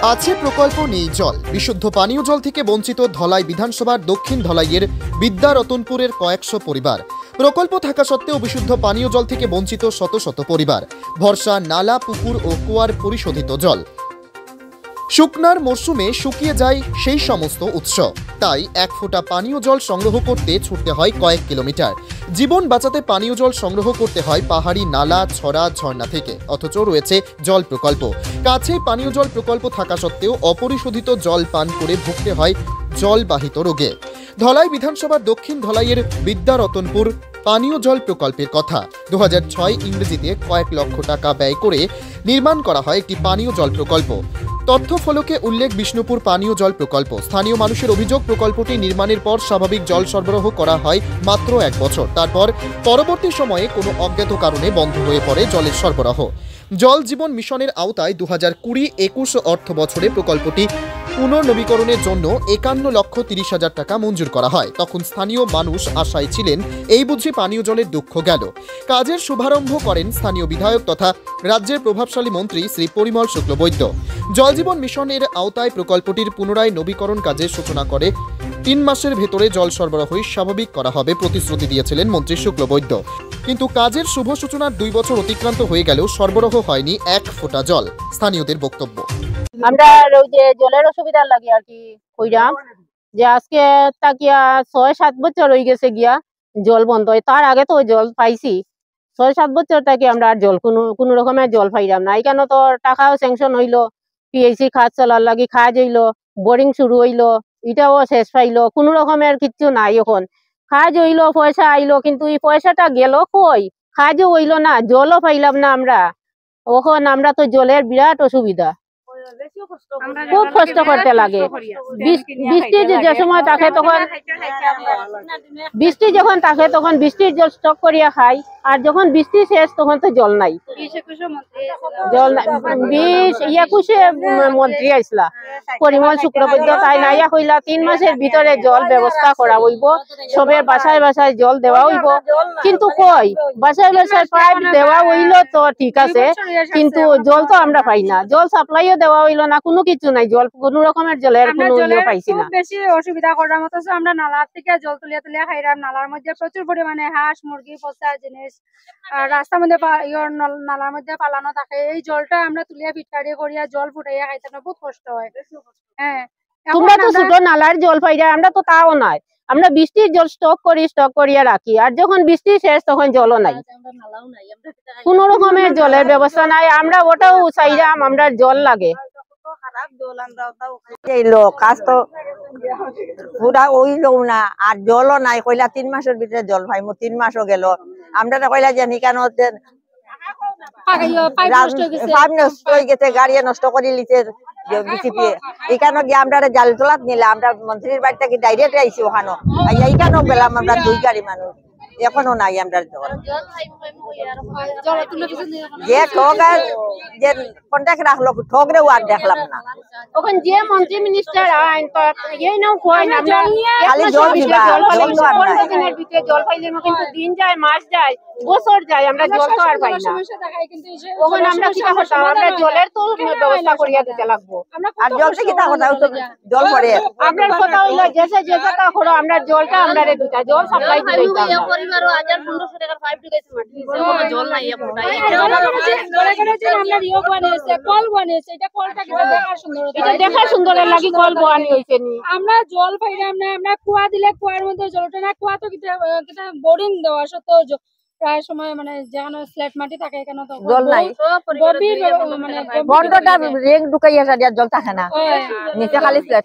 আছে প্রকল্প নেই জল। বিশুদ্ধ পানীয় জল থেকে বঞ্চিত ধলাই বিধানসভার দক্ষিণ ধলাইয়ের বিদ্যারতনপুরের কয়েকশো পরিবার। প্রকল্প থাকা সত্ত্বেও বিশুদ্ধ পানীয় জল থেকে বঞ্চিত শত শত পরিবার। ভরসা নালা, পুকুর ও কুয়ার পরিশোধিত জল। শুকনার মরশুমে শুকিয়ে যায় সেই সমস্ত উৎস। তাই এক ফোঁটা পানীয় জল সংগ্রহ করতে ছুটতে হয় কয়েক কিলোমিটার। জীবন বাঁচাতে পানীয় জল সংগ্রহ করতে হয় পাহাড়ি নালা, ছড়া, ঝর্ণা থেকে। অথচ রয়েছে জল প্রকল্প। কাছেই পানীয় জল প্রকল্প থাকা সত্ত্বেও অপরিশোধিত জল পান করে ভুগতে হয় জলবাহিত রোগে। ধলাই বিধানসভার দক্ষিণ ধলাইয়ের বিদ্যারতনপুর পানীয় জল প্রকল্পের কথা। 2006 ইংরেজিতে কয়েক লক্ষ টাকা ব্যয় করে নির্মাণ করা হয় একটি পানীয় জল প্রকল্প। তথ্য ফলকে উল্লেখ বিষ্ণুপুর পানীয় জল প্রকল্প। স্থানীয় মানুষের অভিযোগ, প্রকল্পটি নির্মাণের পর স্বাভাবিক জল সরবরাহ করা হয় মাত্র 1 বছর। তারপর পরবর্তী সময়ে কোনো অজ্ঞাত কারণে বন্ধ হয়ে পড়ে জলের সরবরাহ। জল জীবন মিশনের আওতায় 2020-21 অর্থ বছরে প্রকল্পটি পুনর্নবীকরণের জন্য 51,30,000 টাকা মঞ্জুর করা হয়। তখন স্থানীয় মানুষ আশায় ছিলেন এই বুঝি পানীয় জলের দুঃখ গেল। কাজের শুভারম্ভ করেন স্থানীয় বিধায়ক তথা রাজ্যের প্রভাবশালী মন্ত্রী শ্রী পরিমল শুক্লবৈদ্য। জল জীবন মিশনের আওতায় প্রকল্পটির পুনরায় নবীকরণ কাজের সূচনা করে 3 মাসের ভেতরে জল সরবরাহ স্বাভাবিক করা হবে প্রতিশ্রুতি দিয়েছিলেন মন্ত্রী শুক্লবৈদ্য। কিন্তু কাজের শুভ সূচনার 2 বছর অতিক্রান্ত হয়ে গেলেও সরবরাহ হয়নি এক ফোঁটা জল। স্থানীয়দের বক্তব্য, আমরা ওই যে জলের অসুবিধা লাগে আর কি কইরাম যে আজকে তাকিয়া 6-7 বছর হয়ে গেছে গিয়া জল বন্ধ হয়। তার আগে তো জল পাইছি, 6-7 বছর থেকে আমরা আর জল কোনো রকমের জল পাইলাম না। এখানে তো টাকাও স্যাংশন হইলো, পিএইচি খাত চলার লাগি কাজ হইলো, বোরিং শুরু হইলো, এটাও শেষ পাইলো, কোনো রকমের কিচ্ছু নাই। এখন কাজ হইলো, পয়সা আইলো, কিন্তু এই পয়সাটা গেল কই? কাজও হইলো না, জলও পাইলাম না আমরা। এখন আমরা তো জলের বিরাট অসুবিধা, খুব কষ্ট করতে লাগে। বৃষ্টি যে সময় থাকে তখন বৃষ্টি যখন থাকে তখন বৃষ্টির জল স্টক করিয়া খাই, আর যখন বৃষ্টি শেষ তখন তো জল নাই। জল 20-21 মন্ত্রী আইসলা পরিমল শুক্লবৈদ্য, তাই নাইয়া কইলা 3 মাসের ভিতরে জল ব্যবস্থা করা হইব, সবের বাসায় বাসায় জল দেওয়া হইব। কিন্তু কই বাসায় বাসায় পাইপ দেওয়া হইলো তো ঠিক আছে, কিন্তু জল তো আমরা পাই না। জল সাপ্লাইও দেওয়া হইলো না, কোনো কিছু নাই। জল কোনো রকমের জলের কোনো ইয়ে পাইছি না। বেশি অসুবিধা করার মতো আমরা নালার থেকে জল তুলিয়া খাইলাম। নালার মধ্যে প্রচুর পরিমাণে হাঁস, মুরগি, পচা জিনিস রাস্তার মধ্যে নালার মধ্যে পালানো থাকে। এই জলটা আমরা তুলিয়া ফিটকারি করিয়া জল ফুটাইয়া খাইতে না, বহুত কষ্ট হয়। হ্যাঁ, তোমরা তো ছোট নালার জল পাইরা, আমরা তো তাও নাই। আমরা বৃষ্টির জল স্টক করিয়া রাখি, আর যখন বৃষ্টি শেষ তখন জলও নাই, কোন রকমের জলের ব্যবস্থা নাই। আমরা ওটাও চাইলাম, আমরা জল লাগে। কাজ তো পুরা ওইলো না, আর জলও নাই। কইলা 3 মাসের ভিতরে জল পাইমু, 3 মাসও গেল। আমরা কইলা যে নিকানো পাইপ নষ্ট হয়ে গেছে, গাড়ি নষ্ট করে লিছে বিসিপি। এখানে গিয়ে আমরা জাল তোলাত নিলে, আমরা মন্ত্রীর বাড়ি থেকে ডাইরেক্ট আইসি ওখানে। এইখানেও গেলাম আমরা 2 গাড়ি মানুষ, এখনো নাই আমরা জল। যে ঠগ আর যে কন্ট্যাক্ট রাখলো, ঠগরেও আর দেখলাম না। ওখান যে মন্ত্রী মিনিস্টার আইন তো এই নাও কই না, আমরা খালি জল দিবা, জল তো আর নাই। দিনের ভিতরে জল পাইলে কিন্তু দিন যায়, মাস যায়, বছর যায়, আমরা জল তো আর পাই না। ওখানে আমরা কি করতাম? আমরা জলের তো ব্যবস্থা করিয়া দিতে লাগবো। আর জল থেকে কি কথা, জল পড়ে আপনার কথা হইলো যে কথা করো, আমরা জলটা আমরা দিতা, জল সাপ্লাই দিতাম। পরিবারও 1000-1500 টাকার পাইপ দিয়েছে, মাটি কোনো জল নাই। আমরা রিও বানিয়েছে, কল বানিয়েছে, এটা কলটা কি দেখা সুন্দর, এটা দেখা সুন্দর লাগি, কল বানি হইছে নি। আমরা জল পাইলাম না। আমরা কুয়া দিলে কুয়ার মধ্যে জল ওঠে না। কুয়া তো কিটা বোরিং দেওয়া সত্ত্বেও প্রায় সময় মানে যেখানে ফ্ল্যাট মাটি থাকে এখানে তো জল নাই। গভীর মানে বন্ধটা রেং ঢুকাইয়া জল থাকে না, নিচে খালি ফ্ল্যাট।